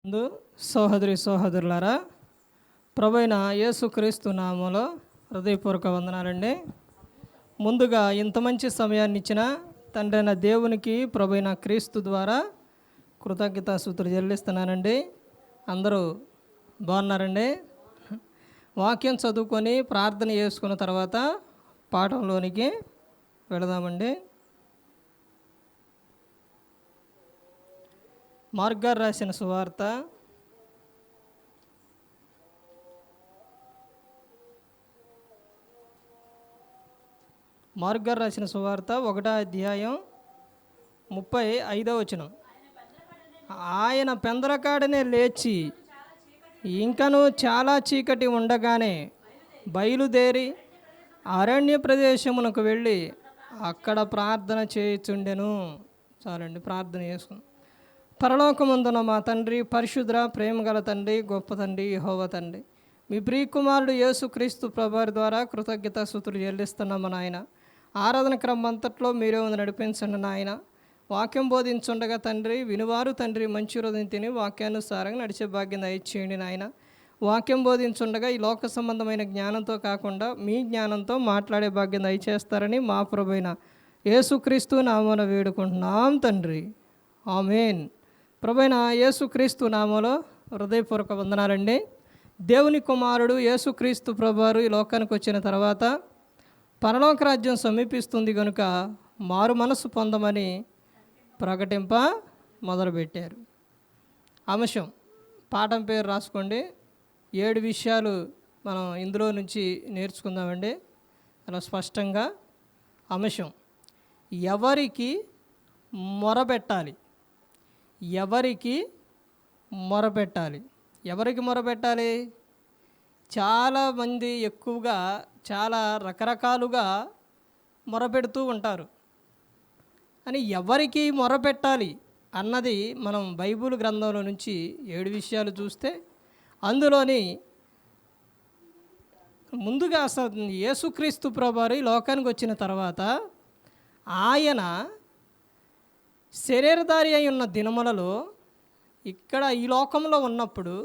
ముందు సహోదరులారా, ప్రభువైన యేసుక్రీస్తు నామములో హృదయపూర్వక వందనాలండి. ముందుగా ఇంత మంచి సమయాన్ని ఇచ్చిన తండ్రి అయిన దేవునికి ప్రభువైన క్రీస్తు ద్వారా కృతజ్ఞతాస్తుతులు చెల్లిస్తున్నానండి. అందరూ బాగున్నారండి? వాక్యం చదువుకొని ప్రార్థన చేసుకున్న తర్వాత పాఠంలోనికి వెళదామండి. మార్క్ గారు రాసిన సువార్త మార్క్ గారు రాసిన సువార్త 1వ అధ్యాయం 35వ వచనం. ఆయన పెందలకాడనే లేచి ఇంకను చాలా చీకటి ఉండగానే బయలుదేరి అరణ్య ప్రదేశమునకు వెళ్ళి అక్కడ ప్రార్థన చేయుచుండెను. చాలండి, ప్రార్థన చేసుకున్నాం. పరలోకమందున మా తండ్రి, పరిశుద్ర ప్రేమగల తండ్రి, గొప్ప తండ్రి, యెహోవా తండ్రి, మీ ప్రియకుమారుడు యేసుక్రీస్తు ప్రభువారి ద్వారా కృతజ్ఞతాస్తుతులు చెల్లిస్తున్నాము నాయన. ఆరాధన క్రమం అంతట్లో మీరే ఉంది నడిపించండి నాయన. వాక్యం బోధించుండగా తండ్రి, వినువారు తండ్రి మంచి హృదయం తిని వాక్యానుసారంగా నడిచే భాగ్యం దయచేయండి నాయన. వాక్యం బోధించుండగా ఈ లోక సంబంధమైన జ్ఞానంతో కాకుండా మీ జ్ఞానంతో మాట్లాడే భాగ్యం దయచేస్తారని మా ప్రభువైన యేసుక్రీస్తు నామమున వేడుకుంటున్నాం తండ్రి, ఆమేన్. ప్రభువైన యేసుక్రీస్తు నామములో హృదయపూర్వక వందనాలండి. దేవుని కుమారుడు యేసుక్రీస్తు ప్రభువారు ఈ లోకానికి వచ్చిన తర్వాత పరలోక రాజ్యం సమీపిస్తుంది కనుక మారు మనసు పొందమని ప్రకటింప మొదలుపెట్టారు. అంశం పాఠం పేరు రాసుకోండి. 7 విషయాలు మనం ఇందులో నుంచి నేర్చుకుందామండి అలా స్పష్టంగా. అంశం ఎవరికి మొరపెట్టాలి. ఎవరికి మొరపెట్టాలి. ఎవరికి మొరపెట్టాలి? చాలామంది ఎక్కువగా చాలా రకరకాలుగా మొరపెడుతూ ఉంటారు. అని ఎవరికి మొరపెట్టాలి అన్నది మనం బైబిల్ గ్రంథంలో నుంచి 7 విషయాలు చూస్తే అందులోని ముందుగా అసలు యేసుక్రీస్తు ప్రభువారు ఈ లోకానికి వచ్చిన తర్వాత ఆయన శరీరధారి అయి ఉన్న దినములలో ఇక్కడ ఈ లోకంలో ఉన్నప్పుడు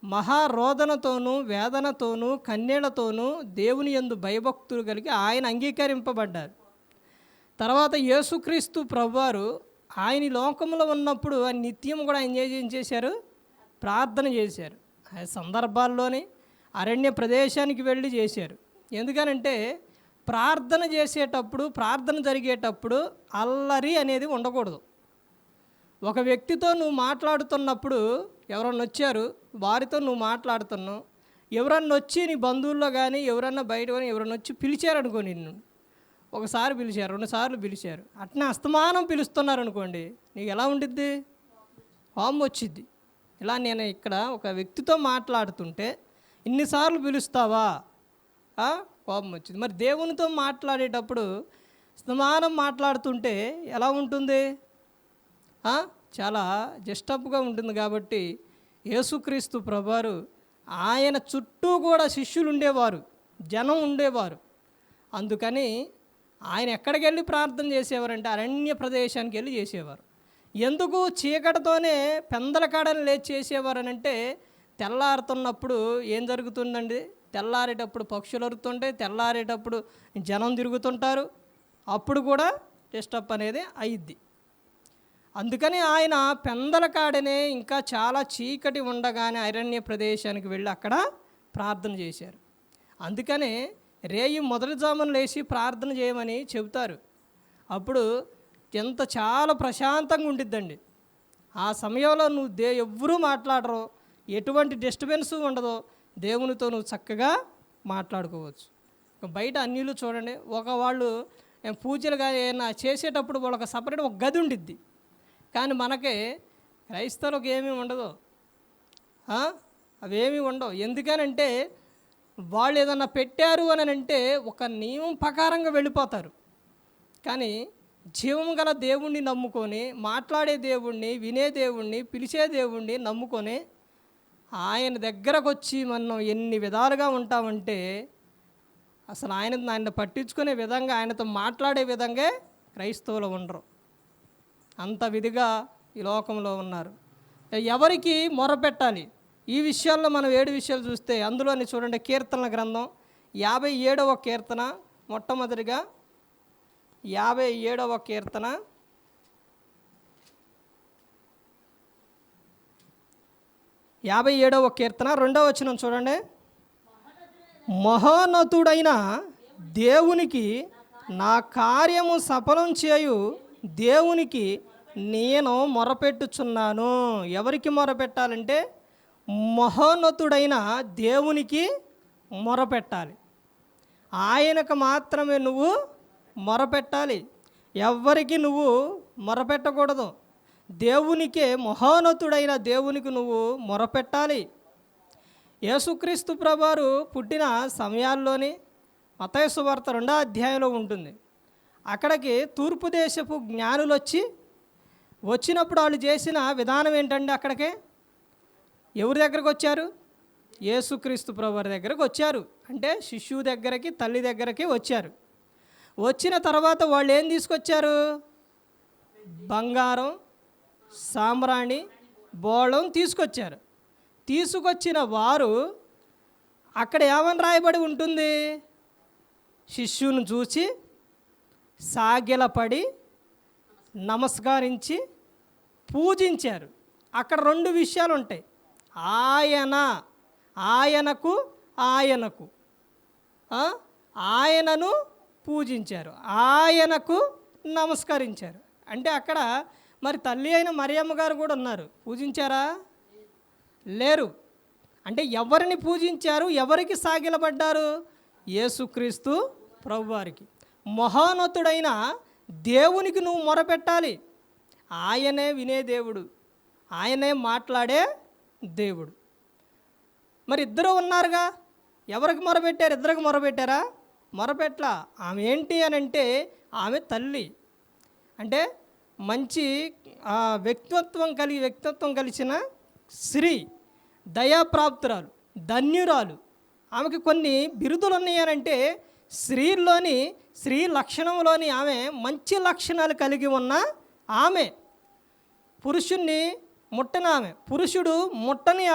మహారోదనతోనూ వేదనతోనూ కన్నీళ్లతోనూ దేవుని యందు భయభక్తులు కలిగి ఆయన అంగీకరింపబడ్డారు. తర్వాత యేసుక్రీస్తు ప్రభువారు ఆయన ఈ లోకంలో ఉన్నప్పుడు ఆయన నిత్యం కూడా ఆయన చేశారు, ప్రార్థన చేశారు. ఆ సందర్భాల్లోనే అరణ్య ప్రదేశానికి వెళ్ళి చేశారు. ఎందుకనంటే ప్రార్థన చేసేటప్పుడు, ప్రార్థన జరిగేటప్పుడు అల్లరి అనేది ఉండకూడదు. ఒక వ్యక్తితో నువ్వు మాట్లాడుతున్నప్పుడు ఎవరన్నా వచ్చారు, వారితో నువ్వు మాట్లాడుతున్నావు. ఎవరన్నా వచ్చి నీ బంధువుల్లో కానీ ఎవరన్నా బయట కానీ ఎవరన్నా వచ్చి పిలిచారనుకో, నిన్ను ఒకసారి పిలిచారు, 2 సార్లు పిలిచారు, అట్నే అస్తమానం పిలుస్తున్నారు అనుకోండి, నీకు ఎలా ఉండిద్ది? కోపం వచ్చిద్ది. ఇలా నేను ఇక్కడ ఒక వ్యక్తితో మాట్లాడుతుంటే ఇన్నిసార్లు పిలుస్తావా? కోపం వచ్చింది. మరి దేవునితో మాట్లాడేటప్పుడు అస్తమానం మాట్లాడుతుంటే ఎలా ఉంటుంది? చాలా డిస్టర్బ్గా ఉంటుంది. కాబట్టి యేసుక్రీస్తు ప్రభువారు ఆయన చుట్టూ కూడా శిష్యులు ఉండేవారు, జనం ఉండేవారు. అందుకని ఆయన ఎక్కడికి వెళ్ళి ప్రార్థన చేసేవారంటే అరణ్య ప్రదేశానికి వెళ్ళి చేసేవారు. ఎందుకు? చీకటితోనే పెందలకాడని లేచి చేసేవారనంటే తెల్లారుతున్నప్పుడు ఏం జరుగుతుందండి? తెల్లారేటప్పుడు పక్షులు అరుతుంటాయి, తెల్లారేటప్పుడు జనం తిరుగుతుంటారు, అప్పుడు కూడా డిస్టర్బ్ అనేది అయ్యిద్ది. అందుకని ఆయన పెందలకాడనే ఇంకా చాలా చీకటి ఉండగానే అరణ్య ప్రదేశానికి వెళ్ళి అక్కడ ప్రార్థన చేశారు. అందుకనే రేయి మొదటి జామున లేచి ప్రార్థన చేయమని చెబుతారు. అప్పుడు ఎంత చాలా ప్రశాంతంగా ఉండిద్దండి. ఆ సమయంలో నువ్వు ఎవ్వరూ మాట్లాడరు, ఎటువంటి డిస్టర్బెన్స్ ఉండదు, దేవునితో నువ్వు చక్కగా మాట్లాడుకోవచ్చు. బయట అన్యులు చూడండి, వాళ్ళు పూజలు కానీ ఏమైనా చేసేటప్పుడు వాళ్ళకి సపరేట్ ఒక గది ఉండిద్ది. కానీ మనకి క్రైస్తవులకు ఏమీ ఉండదు, అవేమీ ఉండవు. ఎందుకనంటే వాళ్ళు ఏదన్నా పెట్టారు అని అంటే ఒక నియమం ప్రకారంగా వెళ్ళిపోతారు. కానీ జీవం గల దేవుణ్ణి నమ్ముకొని, మాట్లాడే దేవుణ్ణి, వినే దేవుణ్ణి, పిలిచే దేవుణ్ణి నమ్ముకొని ఆయన దగ్గరకు వచ్చి మనం ఎన్ని విధాలుగా ఉంటామంటే అసలు ఆయన పట్టించుకునే విధంగా, ఆయనతో మాట్లాడే విధంగా క్రైస్తవులు ఉండరు. అంత విధిగా ఈ లోకంలో ఉన్నారు. ఎవరికి మొరపెట్టాలి? ఈ విషయాల్లో మనం 7 విషయాలు చూస్తే అందులోని చూడండి, కీర్తనల గ్రంథం 57వ కీర్తన, మొట్టమొదటిగా 57వ కీర్తన 57వ కీర్తన 2వ వచనం చూడండి. మహోన్నతుడైన దేవునికి నా కార్యము సఫలం చేయు దేవునికి నేను మొరపెట్టుచున్నాను. ఎవరికి మొరపెట్టాలంటే మహోన్నతుడైన దేవునికి మొరపెట్టాలి. ఆయనకు మాత్రమే నువ్వు మొరపెట్టాలి, ఎవ్వరికి నువ్వు మొరపెట్టకూడదు. దేవునికే, మహోన్నతుడైన దేవునికి నువ్వు మొరపెట్టాలి. యేసుక్రీస్తు ప్రభువారు పుట్టిన సమయాల్లోని మత్తయి సువార్త 2వ అధ్యాయంలో ఉంటుంది. అక్కడికి తూర్పు దేశపు జ్ఞానులు వచ్చినప్పుడు వాళ్ళు చేసిన విధానం ఏంటంటే, అక్కడికి ఎవరి దగ్గరకు వచ్చారు? యేసుక్రీస్తు ప్రభువారి దగ్గరకు వచ్చారు. అంటే శిశువు దగ్గరికి, తల్లి దగ్గరికి వచ్చారు. వచ్చిన తర్వాత వాళ్ళు ఏం తీసుకొచ్చారు? బంగారం, సాంబ్రాణి, బోళం తీసుకొచ్చారు. తీసుకొచ్చిన వారు అక్కడ ఏమని రాయబడి ఉంటుంది? శిష్యుని చూసి సాగిలపడి నమస్కరించి పూజించారు. అక్కడ 2 విషయాలు ఉంటాయి. ఆయనకు ఆయనను పూజించారు, ఆయనకు నమస్కరించారు. అంటే అక్కడ మరి తల్లి అయిన మరియమ్మ గారు కూడా ఉన్నారు. పూజించారా? లేరు. అంటే ఎవరిని పూజించారు? ఎవరికి సాగిలపడ్డారు? యేసుక్రీస్తు ప్రభువారికి. మహోన్నతుడైన దేవునికి నువ్వు మొరపెట్టాలి. ఆయనే వినే దేవుడు, ఆయనే మాట్లాడే దేవుడు. మరి ఇద్దరు ఉన్నారుగా, ఎవరికి మొరపెట్టారు? ఇద్దరికి మొరపెట్టారా? మొరపెట్లా. ఆమె ఏంటి అని అంటే, ఆమె తల్లి. అంటే మంచి వ్యక్తిత్వం కలిసిన స్త్రీ, దయాప్రాప్తురాలు, ధన్యురాలు. ఆమెకి కొన్ని బిరుదులు ఉన్నాయనంటే, స్త్రీ లక్షణంలోని ఆమె మంచి లక్షణాలు కలిగి ఉన్న ఆమె. పురుషుణ్ణి ముట్టని ఆమె, పురుషుడు ముట్టని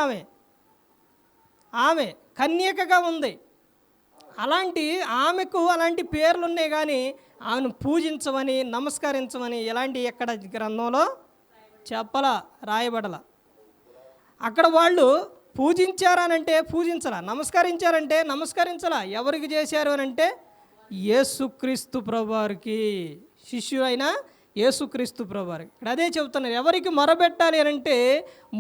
ఆమె కన్యకగా ఉంది. ఆమెకు అలాంటి పేర్లు ఉన్నాయి, కానీ ఆమెను పూజించమని, నమస్కరించమని ఎలాంటి ఎక్కడ గ్రంథంలో రాయబడల. అక్కడ వాళ్ళు పూజించారనంటే పూజించలా, నమస్కరించారంటే నమస్కరించలా. ఎవరికి చేశారు అని అంటే యేసుక్రీస్తు ప్రభువారికి, శిష్యుడైన యేసుక్రీస్తు ప్రభువారికి. ఇక్కడ అదే చెబుతున్నారు, ఎవరికి మొరపెట్టాలి అని అంటే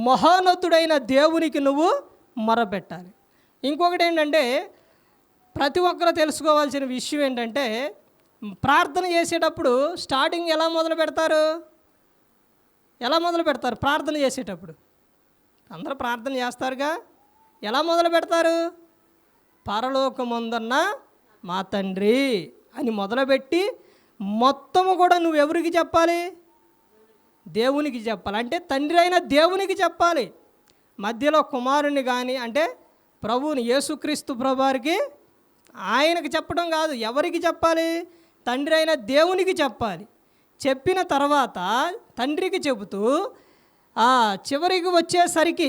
మహోన్నతుడైన దేవునికి నువ్వు మొరపెట్టాలి. ఇంకొకటి ఏంటంటే, ప్రతి ఒక్కరూ తెలుసుకోవాల్సిన విషయం ఏంటంటే, ప్రార్థన చేసేటప్పుడు స్టార్టింగ్ ఎలా మొదలు పెడతారు? ప్రార్థన చేసేటప్పుడు అందరూ ప్రార్థన చేస్తారుగా. ఎలా మొదలు పెడతారు? పరలోకమందున్న మా తండ్రి అని మొదలుపెట్టి మొత్తము కూడా నువ్వు ఎవరికి చెప్పాలి? దేవునికి చెప్పాలి. అంటే తండ్రి అయిన దేవునికి చెప్పాలి. మధ్యలో కుమారుని కానీ, అంటే ప్రభువుని యేసుక్రీస్తు ప్రభువారికి ఆయనకి చెప్పడం కాదు. ఎవరికి చెప్పాలి? తండ్రి అయిన దేవునికి చెప్పాలి. చెప్పిన తర్వాత తండ్రికి చెబుతూ చివరికి వచ్చేసరికి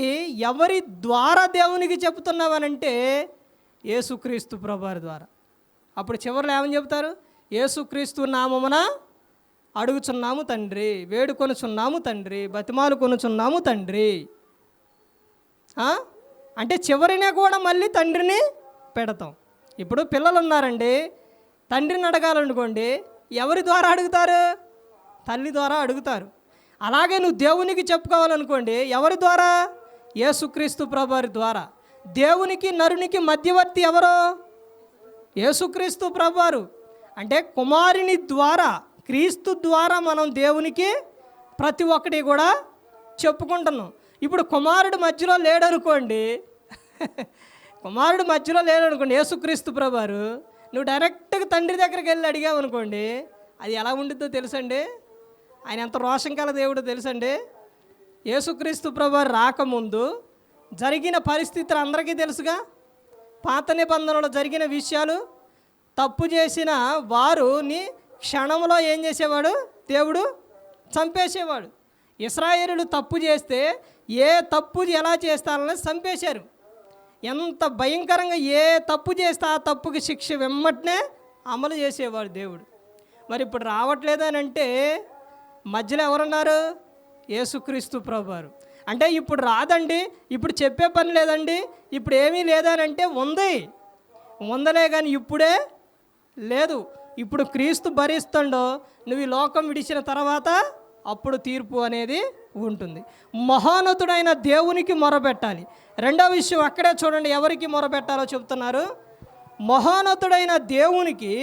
ఎవరి ద్వారా దేవునికి చెబుతున్నావనంటే యేసుక్రీస్తు ప్రభువారి ద్వారా. అప్పుడు చివరిలో ఏమని చెబుతారు? యేసుక్రీస్తు నామమున అడుగుచున్నాము తండ్రి, వేడుకొనుచున్నాము తండ్రి, బతిమాలు కొనుచున్నాము తండ్రి. అంటే చివరినే కూడా మళ్ళీ తండ్రిని పెడతాం. ఇప్పుడు పిల్లలు ఉన్నారండి, తండ్రిని అడగాలనుకోండి, ఎవరి ద్వారా అడుగుతారు? తల్లి ద్వారా అడుగుతారు. అలాగే నువ్వు దేవునికి చెప్పుకోవాలనుకోండి, ఎవరి ద్వారా? యేసుక్రీస్తు ప్రభువారి ద్వారా. దేవునికి నరునికి మధ్యవర్తి ఎవరో? యేసుక్రీస్తు ప్రభువారు. అంటే కుమారుని ద్వారా, క్రీస్తు ద్వారా మనం దేవునికి ప్రతి ఒక్కటి కూడా చెప్పుకుంటున్నాం. ఇప్పుడు కుమారుడు మధ్యలో లేడనుకోండి, యేసుక్రీస్తు ప్రభువారు, నువ్వు డైరెక్ట్గా తండ్రి దగ్గరికి వెళ్ళి అడిగావు అనుకోండి, అది ఎలా ఉంటుందో తెలుసండి? ఆయన ఎంత రోషం కల దేవుడో తెలుసండి? యేసుక్రీస్తు ప్రభువారు రాకముందు జరిగిన పరిస్థితులు అందరికీ తెలుసుగా. పాత నిబంధనలో జరిగిన విషయాలు, తప్పు చేసిన వారుని క్షణంలో ఏం చేసేవాడు? దేవుడు చంపేసేవాడు. ఇశ్రాయేలులు తప్పు చేస్తే ఏ తప్పు ఎలా చేస్తారని చంపేశారు. ఎంత భయంకరంగా ఏ తప్పు చేస్తే ఆ తప్పుకి శిక్ష వెమ్మటనే అమలు చేసేవాడు దేవుడు. మరి ఇప్పుడు రావట్లేదని అంటే మధ్యలో ఎవరున్నారు? యేసుక్రీస్తు ప్రభువారు. అంటే ఇప్పుడు రాదండి, ఇప్పుడు చెప్పే పని లేదండి, ఇప్పుడు ఏమీ లేదనంటే ఉందలే కానీ ఇప్పుడే లేదు. ఇప్పుడు క్రీస్తు భరిస్తుండో నువ్వు ఈ లోకం విడిచిన తర్వాత అప్పుడు తీర్పు అనేది ఉంటుంది. మహోన్నతుడైన దేవునికి మొరపెట్టాలి. రెండవ విషయం అక్కడే చూడండి, ఎవరికి మొరపెట్టాలో చెప్తున్నారు. మహోన్నతుడైన దేవునికి,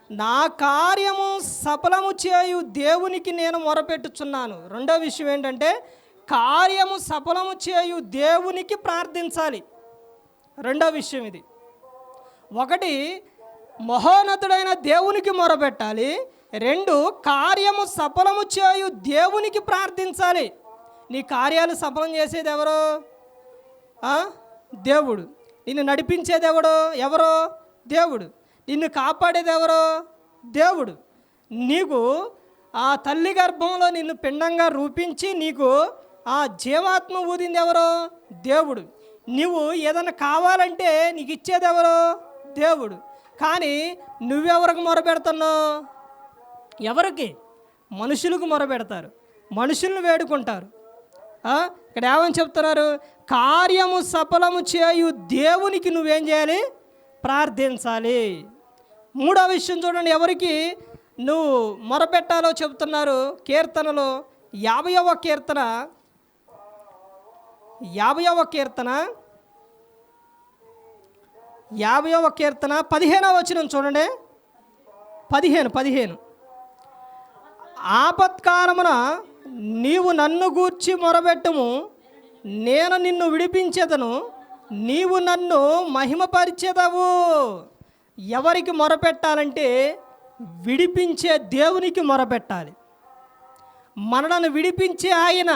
నా కార్యము సఫలము చేయు దేవునికి నేను మొరపెట్టుచున్నాను. రెండవ విషయం ఏంటంటే కార్యము సఫలము చేయు దేవునికి ప్రార్థించాలి. రెండవ విషయం ఇది. ఒకటి, మహోన్నతుడైన దేవునికి మొరపెట్టాలి. రెండు, కార్యము సఫలము చేయు దేవునికి ప్రార్థించాలి. నీ కార్యాలు సఫలం చేసేది ఎవరో? దేవుడు. నిన్ను నడిపించేది ఎవరో? దేవుడు. నిన్ను కాపాడేది ఎవరో? దేవుడు. నీకు ఆ తల్లి గర్భంలో నిన్ను పిండంగా రూపించి నీకు ఆ జీవాత్మ ఊదింది ఎవరో? దేవుడు. నువ్వు ఏదైనా కావాలంటే నీకు ఇచ్చేది ఎవరో? దేవుడు. కానీ నువ్వెవరికి మొరపెడుతున్నావు? ఎవరికి? మనుషులకు మొరపెడతారు, మనుషులను వేడుకుంటారు. ఇక్కడ ఏమని చెప్తున్నారు? కార్యము సఫలము చేయు దేవునికి నువ్వేం చేయాలి? ప్రార్థించాలి. మూడో విషయం చూడండి, ఎవరికి నువ్వు మొరపెట్టాలో చెప్తున్నారు. కీర్తనలో 50వ కీర్తన 15వ వచనం చూడండి. 15 ఆపత్కాలమున నీవు నన్ను గూర్చి మొరబెట్టుము, నేను నిన్ను విడిపించెదను, నీవు నన్ను మహిమపరిచెదవు. ఎవరికి మొరపెట్టాలంటే విడిపించే దేవునికి మొరపెట్టాలి. మనలను విడిపించే ఆయన.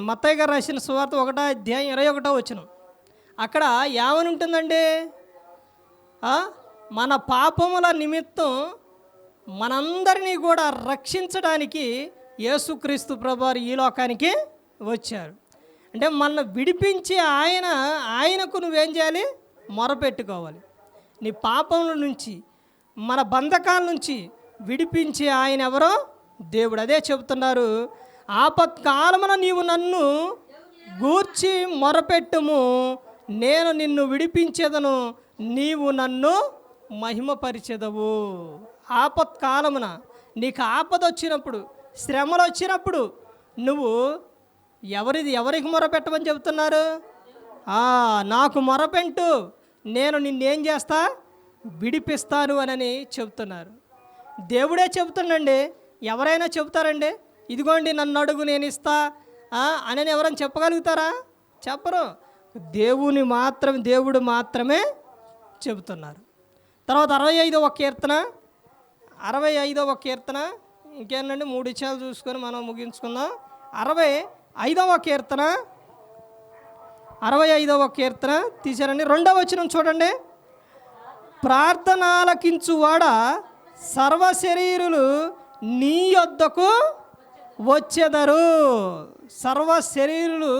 మత్తయి గారు రాసిన సువార్త 1వ అధ్యాయం 21వ వచనం. అక్కడ ఏమని ఉంటుందండి? మన పాపముల నిమిత్తం మనందరినీ కూడా రక్షించడానికి యేసుక్రీస్తు ప్రభువారు ఈ లోకానికి వచ్చారు. అంటే మన విడిపించే ఆయనకు నువ్వేం చేయాలి? మొరపెట్టుకోవాలి. నీ పాపముల నుంచి, మన బంధకాల నుంచి విడిపించే ఆయన ఎవరో? దేవుడు. అదే చెబుతున్నారు, ఆపత్కాలమున నీవు నన్ను గూర్చి మొరపెట్టుము, నేను నిన్ను విడిపించేదను, నీవు నన్ను మహిమపరిచెదవు. ఆపత్కాలమున నీకు ఆపద వచ్చినప్పుడు, శ్రమలు వచ్చినప్పుడు నువ్వు ఎవరికి మొరపెట్టమని చెబుతున్నారు? నాకు మొరపెట్టు, నేను నిన్నేం చేస్తా? విడిపిస్తాను అని చెబుతున్నారు. దేవుడే చెబుతుండండి. ఎవరైనా చెబుతారండి, ఇదిగోండి నన్ను అడుగు నేను ఇస్తా అని ఎవరైనా చెప్పగలుగుతారా? చెప్పరు. దేవుడు మాత్రమే చెబుతున్నారు. తర్వాత 65వ కీర్తన ఇంకేంటండి, 3 విషయాలు చూసుకొని మనం ముగించుకుందాం. 65వ కీర్తన తీశారండి. 2వ వచనం చూడండి. ప్రార్థన ఆలకించువాడా, సర్వ శరీరులు నీ యొద్దకు వచ్చెదరు. సర్వ శరీరులు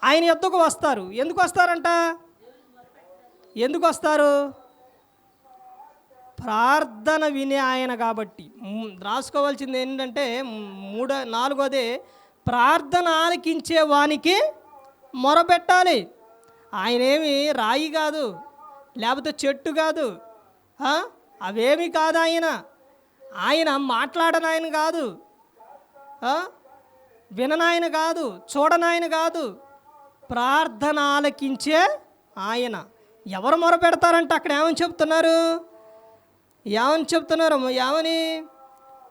ఆయన యొద్దకు వస్తారు. ఎందుకు వస్తారంట? ఎందుకు వస్తారు? ప్రార్థన వినే ఆయన కాబట్టి. రాసుకోవాల్సింది ఏంటంటే 4వది, ప్రార్థన ఆలకించే వానికి మొరపెట్టాలి. ఆయనేమి రాయి కాదు, లేకపోతే చెట్టు కాదు, అవేమి కాదు. ఆయన మాట్లాడనాయన కాదు, విననాయన కాదు, చూడనాయన కాదు, ప్రార్థన ఆలకించే ఆయన. ఎవరు మొరపెడతారంటే అక్కడ ఏమని చెప్తున్నారు? ఏమని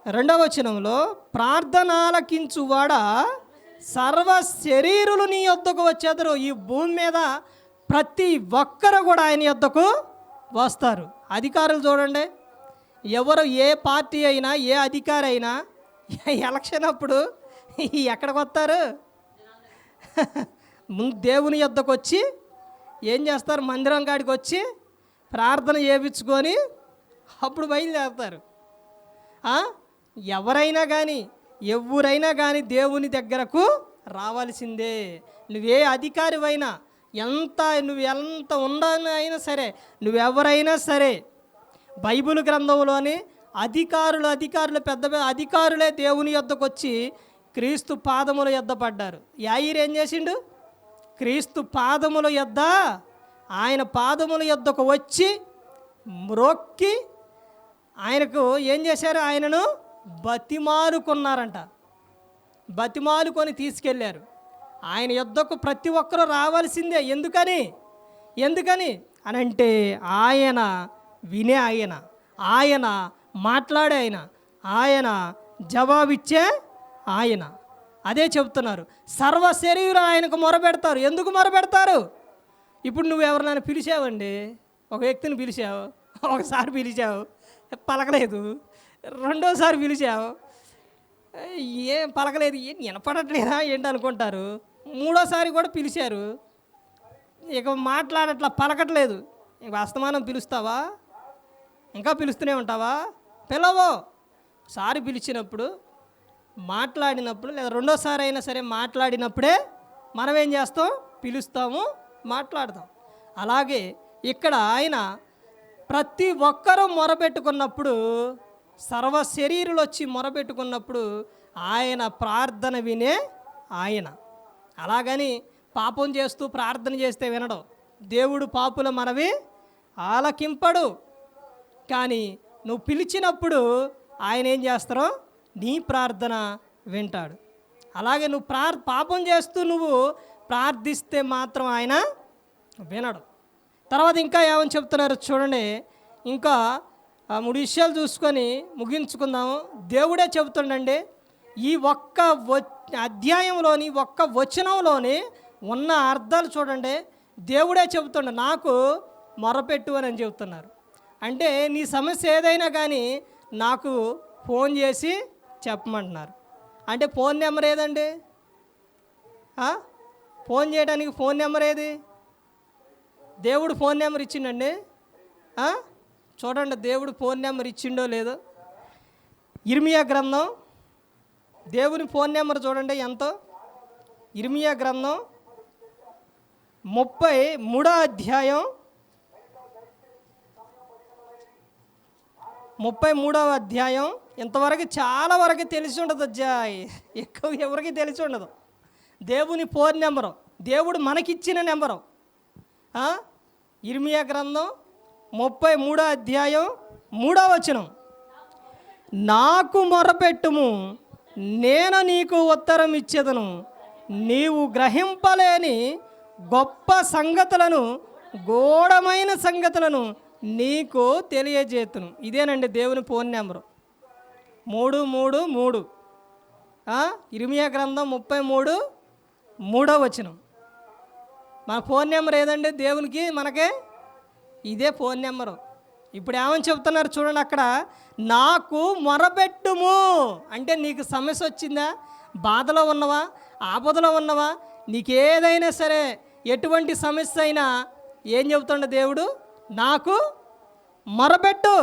2వ వచనంలో, ప్రార్థన ఆలకించువాడా సర్వ శరీరులు నీ యొద్దకు వచ్చేదరు. ఈ భూమి మీద ప్రతి ఒక్కరు కూడా ఆయన యొద్దకు వస్తారు. అధికారులు చూడండి, ఎవరు ఏ పార్టీ అయినా, ఏ అధికారి అయినా ఎలక్షన్ అప్పుడు ఎక్కడికి వస్తారు? ముందు దేవుని యొద్దకు వచ్చి ఏం చేస్తారు? మందిరం కాడికి వచ్చి ప్రార్థన చేయించుకొని అప్పుడు బయలుదేరుతారు. ఎవరైనా కానీ ఎవరైనా కానీ దేవుని దగ్గరకు రావాల్సిందే. నువ్వే అధికారివైనా, నువ్వు ఎంత అయినా సరే, నువ్వెవరైనా సరే, బైబిల్ గ్రంథంలోని అధికారులు పెద్ద పెద్ద అధికారులే దేవుని యొద్దకు వచ్చి క్రీస్తు పాదముల యొద్ద పడ్డారు. యాయిరు ఏం చేసిండు? క్రీస్తు పాదముల యొద్ద, ఆయన పాదముల యొద్దకు వచ్చి మ్రొక్కి ఆయనకు ఏం చేశారు? ఆయనను బతిమాలుకున్నారంట. బతిమాలుకొని తీసుకెళ్ళారు. ఆయన యొద్దకు ప్రతి ఒక్కరూ రావాల్సిందే. ఎందుకని అని అంటే ఆయన వినే ఆయన మాట్లాడే ఆయన జవాబిచ్చే ఆయన. అదే చెప్తున్నారు. సర్వ శరీరం ఆయనకు మొరపెడతారు. ఎందుకు మొరపెడతారు? ఇప్పుడు నువ్వు ఎవరినైనా పిలిచావండి, ఒక వ్యక్తిని పిలిచావు, ఒకసారి పిలిచావు పలకలేదు, రెండోసారి పిలిచావు ఏం పలకలేదు, ఏం వినపడట్లేదా ఏంటి అనుకుంటారు. మూడోసారి కూడా పిలిచారు, ఇక మాట్లాడట్లా, పలకట్లేదు. ఇక అస్తమానం పిలుస్తావా? ఇంకా పిలుస్తూనే ఉంటావా? పిలవో. సారి పిలిచినప్పుడు, మాట్లాడినప్పుడు, లేదా రెండోసారి అయినా సరే మాట్లాడినప్పుడే మనం ఏం చేస్తాం? పిలుస్తాము, మాట్లాడతాం. అలాగే ఇక్కడ ఆయన ప్రతి ఒక్కరూ మొరపెట్టుకున్నప్పుడు, సర్వ శరీరులు వచ్చి మొరపెట్టుకున్నప్పుడు ఆయన ప్రార్థన వినే ఆయన. అలాగని పాపం చేస్తూ ప్రార్థన చేస్తే వినడు. దేవుడు పాపుల మనవి ఆలకింపడు. కానీ నువ్వు పిలిచినప్పుడు ఆయన ఏం చేస్తారో నీ ప్రార్థన వింటాడు. అలాగే నువ్వు పాపం చేస్తూ నువ్వు ప్రార్థిస్తే మాత్రం ఆయన వినడు. తర్వాత ఇంకా ఏమని చెప్తున్నారు చూడండి. ఇంకా 3 విషయాలు చూసుకొని ముగించుకుందాము. దేవుడే చెబుతుండండి, ఈ ఒక్క అధ్యాయంలోని ఒక్క వచనంలోని ఉన్న అర్థాలు చూడండి. దేవుడే చెబుతుండ, నాకు మొరపెట్టు అని చెబుతున్నారు. అంటే నీ సమస్య ఏదైనా కానీ నాకు ఫోన్ చేసి చెప్పమంటున్నారు. అంటే ఫోన్ నెంబర్ ఏదండి? ఫోన్ చేయడానికి ఫోన్ నెంబర్ ఏది? దేవుడు ఫోన్ నెంబర్ ఇచ్చిండండి. చూడండి దేవుడు ఫోన్ నెంబర్ ఇచ్చిండో లేదో. ఇర్మియా గ్రంథం, దేవుని ఫోన్ నెంబర్ చూడండి ఎంతో. ఇర్మియా గ్రంథం 33వ అధ్యాయం 33వ అధ్యాయం. ఇంతవరకు చాలా వరకు తెలిసి ఉండదు, ఎక్కువ ఎవరికి తెలిసి ఉండదు. దేవుని ఫోన్ నెంబరు, దేవుడు మనకిచ్చిన నెంబరు. ఇర్మియా గ్రంథం 33వ అధ్యాయం 3వ వచనం. నాకు మొరపెట్టుము, నేను నీకు ఉత్తరం ఇచ్చేదను, నీవు గ్రహింపలేని గొప్ప సంగతులను, గూఢమైన సంగతులను నీకు తెలియజేతును. ఇదేనండి దేవుని ఫోన్ నెంబరు. 333. ఇర్మియా గ్రంథం 33:3 వచనం. మన ఫోన్ నెంబర్ ఏదండి దేవునికి? మనకే ఇదే ఫోన్ నెంబరు. ఇప్పుడు ఏమని చెప్తున్నారు చూడండి అక్కడ, నాకు మొరపెట్టుము అంటే నీకు సమస్య వచ్చిందా, బాధలో ఉన్నవా, ఆపదలో ఉన్నవా, నీకేదైనా సరే ఎటువంటి సమస్య అయినా ఏం చెబుతుండ దేవుడు? నాకు మొరపెట్టు,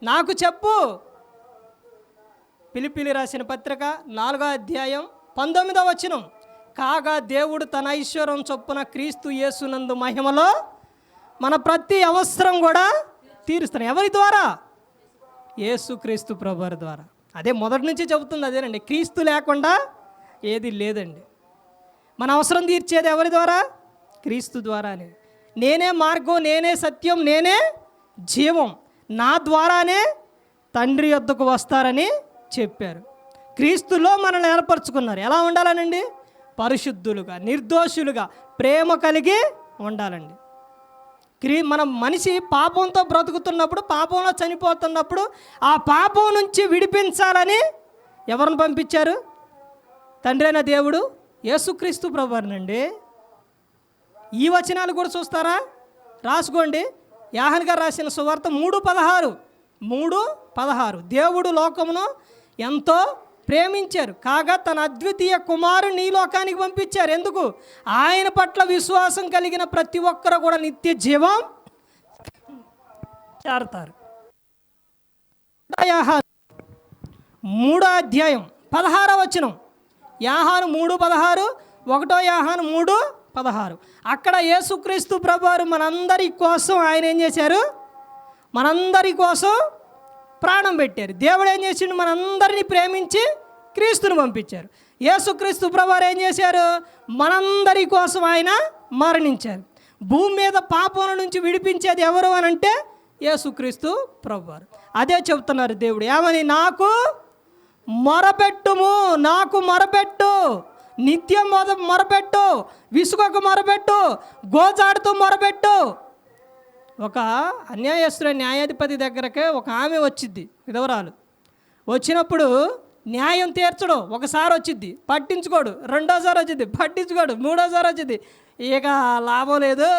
నాకు చెప్పు. ఫిలిప్పీయులకు రాసిన పత్రిక 4వ అధ్యాయం 19వ వచనం. కాగా దేవుడు తన ఐశ్వర్యం చొప్పున క్రీస్తు యేసునందు మహిమలో మన ప్రతి అవసరం కూడా తీరుస్తాను. ఎవరి ద్వారా? యేసుక్రీస్తు ప్రభువారి ద్వారా. అదే మొదటి నుంచి చెబుతుంది అదేనండి. క్రీస్తు లేకుండా ఏది లేదండి. మన అవసరం తీర్చేది ఎవరి ద్వారా? క్రీస్తు ద్వారానే. నేనే మార్గం, నేనే సత్యం, నేనే జీవం, నా ద్వారానే తండ్రి యొద్దకు వస్తారని చెప్పారు. క్రీస్తులో మనల్ని ఏర్పరచుకున్నారు. ఎలా ఉండాలనండి? పరిశుద్ధులుగా, నిర్దోషులుగా, ప్రేమ కలిగి ఉండాలండి. మన మనిషి పాపంతో బ్రతుకుతున్నప్పుడు, పాపంలో చనిపోతున్నప్పుడు ఆ పాపం నుంచి విడిపించాలని ఎవరిని పంపించారు? తండ్రి అయిన దేవుడు యేసుక్రీస్తు ప్రభువారినండి. ఈ వచనాలు కూడా చూస్తారా? రాసుకోండి. యోహాను గారు రాసిన సువార్త 3:16. దేవుడు లోకమును ఎంతో ప్రేమించారు, కాగా తన అద్వితీయ కుమారుని ఈ లోకానికి పంపించారు. ఎందుకు? ఆయన పట్ల విశ్వాసం కలిగిన ప్రతి ఒక్కరు కూడా నిత్య జీవం చేరతారు. 3వ అధ్యాయం 16వ వచనం, యోహాను 3:16, 1 యోహాను 3:16. అక్కడ యేసుక్రీస్తు ప్రభువారు మనందరి కోసం ఆయన ఏం చేశారు? మనందరి కోసం ప్రాణం పెట్టారు. దేవుడు ఏం చేసిండు? మనందరినీ ప్రేమించి క్రీస్తుని పంపించారు. యేసుక్రీస్తు ప్రభువారు ఏం చేశారు? మనందరి కోసం ఆయన మరణించారు. భూమి మీద పాపం నుంచి విడిపించేది ఎవరు అని అంటే యేసుక్రీస్తు ప్రభువారు. అదే చెబుతున్నారు దేవుడు ఏమని? నాకు మొరపెట్టుము, నాకు మొరపెట్టు, నిత్యం మొరపెట్టు, విసుగకు మొరపెట్టు, గోజాడుతూ మొరపెట్టు. ఒక అన్యాయస్తుల న్యాయాధిపతి దగ్గరకే ఒక ఆమె వచ్చిద్ది, విధవరాలు. వచ్చినప్పుడు న్యాయం తీర్చడం ఒకసారి వచ్చిద్ది, పట్టించుకోడు. రెండోసారి వచ్చింది, పట్టించుకోడు. మూడోసారి వచ్చింది, ఇక లాభం లేదు.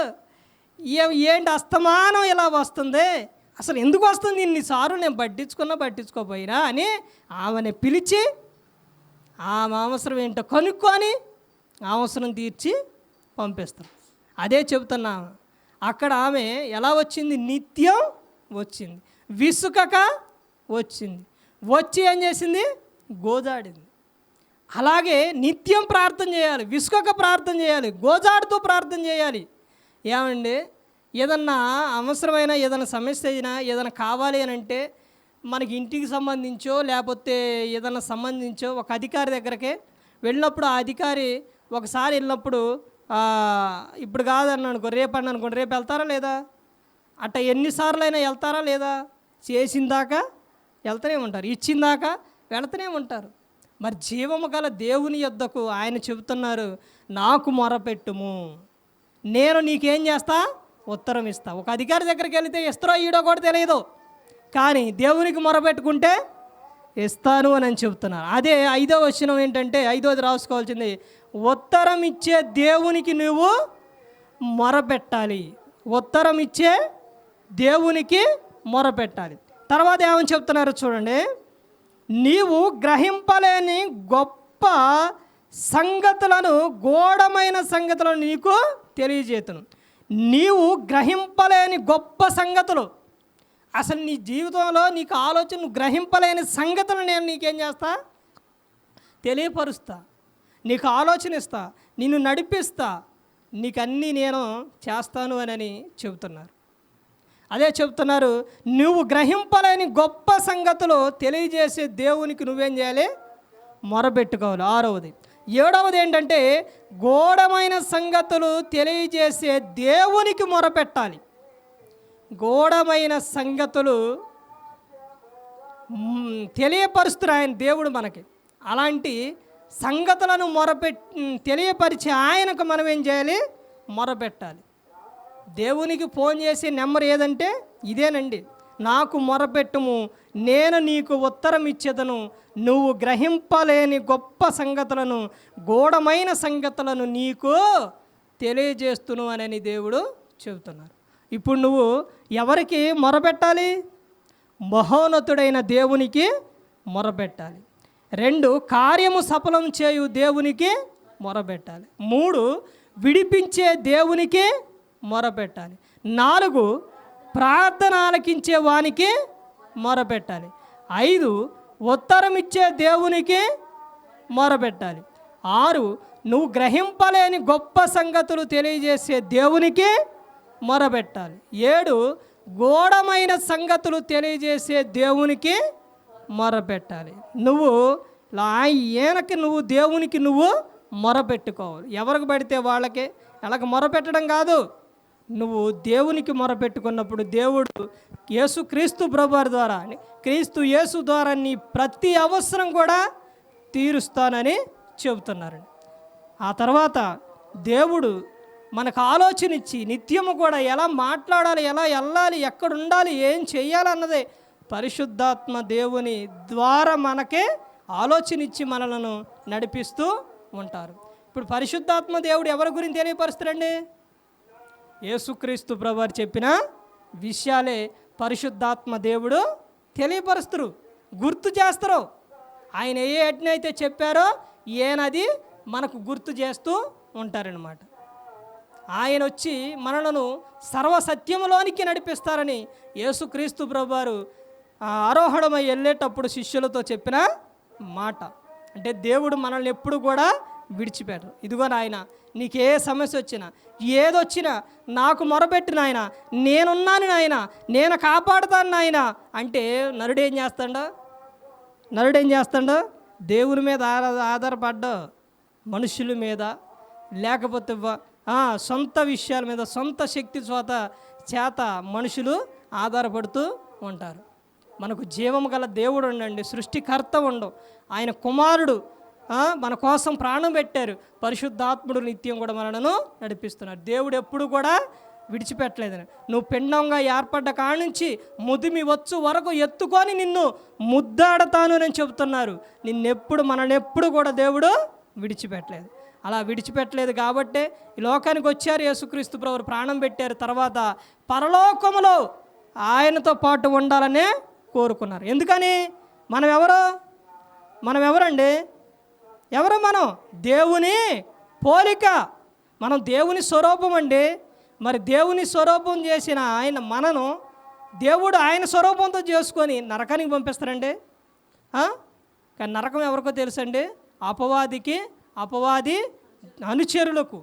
ఏంటి అస్తమానం ఇలా వస్తుంది, అసలు ఎందుకు వస్తుంది ఇన్నిసార్లు, నేను పట్టించుకోపోయినా అని ఆమెను పిలిచి ఆమె అవసరం ఏంటో కనుక్కొని అవసరం తీర్చి పంపిస్తాం. అదే చెబుతున్నా. అక్కడ ఆమె ఎలా వచ్చింది? నిత్యం వచ్చింది, విసుకక వచ్చింది. వచ్చి ఏం చేసింది? గోజాడింది. అలాగే నిత్యం ప్రార్థన చేయాలి, విసుకక ప్రార్థన చేయాలి, గోజాడుతూ ప్రార్థన చేయాలి. ఏమండి, ఏదన్నా అవసరమైన ఏదైనా సమస్య అయినా ఏదైనా కావాలి అని అంటే మనకి ఇంటికి సంబంధించో లేకపోతే ఏదైనా సంబంధించో ఒక అధికారి దగ్గరకే వెళ్ళినప్పుడు ఆ అధికారి ఒకసారి వెళ్ళినప్పుడు ఇప్పుడు కాదని అనుకో, రేపు అని అనుకోండి, రేపు వెళ్తారా లేదా? అట్ట ఎన్నిసార్లు అయినా వెళ్తారా లేదా? చేసిందాకా వెళ్తూనే ఉంటారు, ఇచ్చిందాకా వెళ్తూనే ఉంటారు. మరి జీవము గల దేవుని యొద్దకు ఆయన చెబుతున్నారు, నాకు మొరపెట్టుము, నేను నీకేం చేస్తా? ఉత్తరం ఇస్తా. ఒక అధికారి దగ్గరికి వెళితే ఇస్తారో ఈడో కూడా తెలియదు, కానీ దేవునికి మొరపెట్టుకుంటే ఇస్తాను అని చెబుతున్నారు. అదే 5వ వచనం ఏంటంటే, 5వది రాసుకోవాల్సింది, ఉత్తరం ఇచ్చే దేవునికి నువ్వు మొరపెట్టాలి. ఉత్తరం ఇచ్చే దేవునికి మొరపెట్టాలి. తర్వాత ఏమని చెప్తున్నారు చూడండి, నీవు గ్రహింపలేని గొప్ప సంగతులను, గూఢమైన సంగతులను నీకు తెలియజేతును. నీవు గ్రహింపలేని గొప్ప సంగతులు, అసలు నీ జీవితంలో నీకు ఆలోచన గ్రహింపలేని సంగతులు నేను నీకేం చేస్తా? తెలియపరుస్తా, నీకు ఆలోచన ఇస్తా, నిన్ను నడిపిస్తా, నీకన్నీ నేను చేస్తాను అని చెబుతున్నారు. అదే చెబుతున్నారు, నువ్వు గ్రహింపలేని గొప్ప సంగతులు తెలియజేసే దేవునికి నువ్వేం చేయాలి? మొరబెట్టుకోవాలి. 6వది. 7వది ఏంటంటే, గూఢమైన సంగతులు తెలియజేసే దేవునికి మొరపెట్టాలి. గూఢమైన సంగతులు తెలియపరుస్తున్నారు ఆయన దేవుడు మనకి. అలాంటి సంగతులను తెలియపరిచి ఆయనకు మనం ఏం చేయాలి? మొరపెట్టాలి. దేవునికి ఫోన్ చేసే నెంబర్ ఏదంటే ఇదేనండి, నాకు మొరపెట్టుము, నేను నీకు ఉత్తరం ఇచ్చేదను, నువ్వు గ్రహింపలేని గొప్ప సంగతులను, గూఢమైన సంగతులను నీకు తెలియజేస్తును అని దేవుడు చెబుతున్నారు. ఇప్పుడు నువ్వు ఎవరికి మొరపెట్టాలి? మహోన్నతుడైన దేవునికి మొరపెట్టాలి. 2, కార్యము సఫలం చేయు దేవునికి మొరపెట్టాలి. 3, విడిపించే దేవునికి మొరపెట్టాలి. 4, ప్రార్థన ఆలకించే వానికి మొరపెట్టాలి. 5, ఉత్తరం ఇచ్చే దేవునికి మొరపెట్టాలి. 6, నువ్వు గ్రహింపలేని గొప్ప సంగతులు తెలియజేసే దేవునికి మొరపెట్టాలి. 7, గూఢమైన సంగతులు తెలియజేసే దేవునికి మొరపెట్టాలి. నువ్వు ఈయనకి నువ్వు దేవునికి నువ్వు మొరపెట్టుకోవాలి. ఎవరికి పడితే వాళ్ళకే ఎలాగ మొరపెట్టడం కాదు. నువ్వు దేవునికి మొరపెట్టుకున్నప్పుడు దేవుడు యేసుక్రీస్తు ప్రభువారి ద్వారా, క్రీస్తు యేసు ద్వారా నీ ప్రతి అవసరం కూడా తీరుస్తానని చెబుతున్నారండి. ఆ తర్వాత దేవుడు మనకు ఆలోచన ఇచ్చి నిత్యము కూడా ఎలా మాట్లాడాలి, ఎలా వెళ్ళాలి, ఎక్కడ ఉండాలి, ఏం చెయ్యాలన్నదే పరిశుద్ధాత్మ దేవుని ద్వారా మనకే ఆలోచన ఇచ్చి మనలను నడిపిస్తూ ఉంటారు. ఇప్పుడు పరిశుద్ధాత్మ దేవుడు ఎవరి గురించి తెలియపరుస్తారండి? యేసుక్రీస్తు ప్రభువారు చెప్పిన విషయాలే పరిశుద్ధాత్మ దేవుడు తెలియపరుస్తారు, గుర్తు చేస్తారు. ఆయన ఏ ఎట్నైతే చెప్పారో ఏనది మనకు గుర్తు చేస్తూ ఉంటారనమాట. ఆయన వచ్చి మనలను సర్వసత్యములోనికి నడిపిస్తారని యేసుక్రీస్తు ప్రభువారు ఆరోహణమై వెళ్ళేటప్పుడు శిష్యులతో చెప్పిన మాట. అంటే దేవుడు మనల్ని ఎప్పుడు కూడా విడిచిపెట్టరు. ఇదిగో నాయన, నీకు ఏ సమస్య వచ్చినా ఏదొచ్చినా నాకు మొరపెట్టు నాయన, నేనున్నాను నాయన, నేను కాపాడుతాను నాయన అంటే నరుడేం చేస్తాడో దేవుని మీద ఆధారపడ్డా, మనుషుల మీద లేకపోతే సొంత విషయాల మీద, సొంత శక్తి చేత మనుషులు ఆధారపడుతూ ఉంటారు. మనకు జీవము గల దేవుడు ఉండండి, సృష్టికర్త ఉండు, ఆయన కుమారుడు మన కోసం ప్రాణం పెట్టారు, పరిశుద్ధాత్ముడు నిత్యం కూడా మనను నడిపిస్తున్నారు. దేవుడు ఎప్పుడు కూడా విడిచిపెట్టలేదని. నువ్వు పిండంగా ఏర్పడ్డ కాడ నుంచి ముదిమి వచ్చు వరకు ఎత్తుకొని నిన్ను ముద్దాడతాను అని చెబుతున్నారు. మనల్ని ఎప్పుడు కూడా దేవుడు విడిచిపెట్టలేదు. అలా విడిచిపెట్టలేదు కాబట్టే ఈ లోకానికి వచ్చారు యేసుక్రీస్తు ప్రభువు, ప్రాణం పెట్టారు. తర్వాత పరలోకములో ఆయనతో పాటు ఉండాలనే కోరుకున్నారు. ఎందుకని? మనం ఎవరండి? మనం దేవుని పోలిక, మనం దేవుని స్వరూపం అండి. మరి దేవుని స్వరూపం చేసిన మనను దేవుడు ఆయన స్వరూపంతో చేసుకొని నరకానికి పంపిస్తారండి. కానీ నరకం ఎవరికో తెలుసండి? అపవాది అనుచరులకు.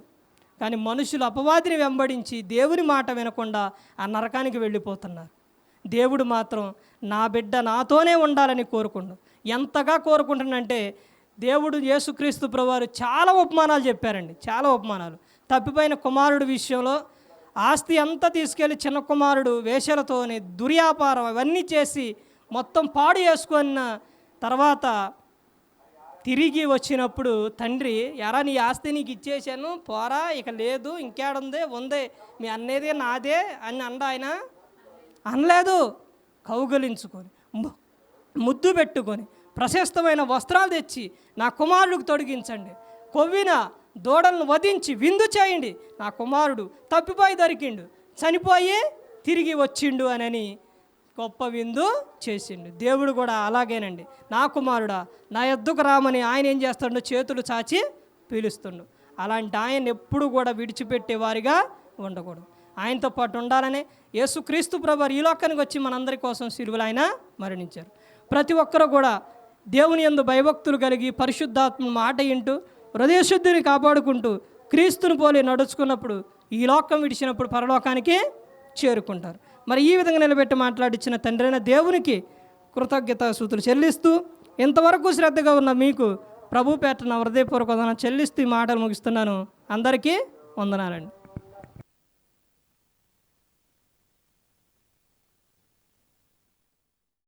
కానీ మనుషులు అపవాదిని వెంబడించి దేవుని మాట వినకుండా ఆ నరకానికి వెళ్ళిపోతున్నారు. దేవుడు మాత్రం నా బిడ్డ నాతోనే ఉండాలని ఎంతగా కోరుకుంటున్నంటే దేవుడు యేసుక్రీస్తు ప్రభువారు చాలా ఉపమానాలు చెప్పారండి, చాలా ఉపమానాలు. తప్పిపోయిన కుమారుడు విషయంలో ఆస్తి అంతా తీసుకెళ్ళి చిన్న కుమారుడు వేషలతోని దుర్వ్యాపారం అవన్నీ చేసి మొత్తం పాడు చేసుకున్న తర్వాత తిరిగి వచ్చినప్పుడు తండ్రి, నీ ఆస్తి నీకు ఇచ్చేసాను, పోరా, ఇక లేదు, ఉందే మీ అన్నేదే నాదే అని ఆయన అనలేదు. కౌగలించుకొని ముద్దు పెట్టుకొని ప్రశస్తమైన వస్త్రాలు తెచ్చి నా కుమారుడికి తొడిగించండి, కొవ్విన దూడలను వధించి విందు చేయండి, నా కుమారుడు తప్పిపోయి దొరికిండు, చనిపోయి తిరిగి వచ్చిండు అని గొప్ప విందు చేసిండు. దేవుడు కూడా అలాగేనండి, నా కుమారుడా నా యొద్దకు రామని ఆయన ఏం చేస్తాడు? చేతులు చాచి పిలుస్తుండు. అలాంటి ఆయన ఎప్పుడు కూడా విడిచిపెట్టేవారిగా ఉండకూడదు. ఆయనతో పాటు ఉండాలనే యేసుక్రీస్తు ప్రభువు ఈ లోకానికి వచ్చి మనందరి కోసం సిలువలో ఆయన మరణించారు. ప్రతి ఒక్కరూ కూడా దేవుని యందు భయభక్తులు కలిగి పరిశుద్ధాత్మ మాట వింటూ హృదయశుద్ధిని కాపాడుకుంటూ క్రీస్తుని పోలి నడుచుకున్నప్పుడు ఈ లోకం విడిచినప్పుడు పరలోకానికి చేరుకుంటారు. మరి ఈ విధంగా నిలబెట్టి మాట్లాడించిన తండ్రి అయిన దేవునికి కృతజ్ఞతాస్తుతులు చెల్లిస్తూ ఇంతవరకు శ్రద్ధగా ఉన్న మీకు ప్రభు పేట నా హృదయపూర్వక వందనాలు చెల్లిస్తూ ఈ మాటలు ముగిస్తున్నాను. అందరికీ వందనాలండి.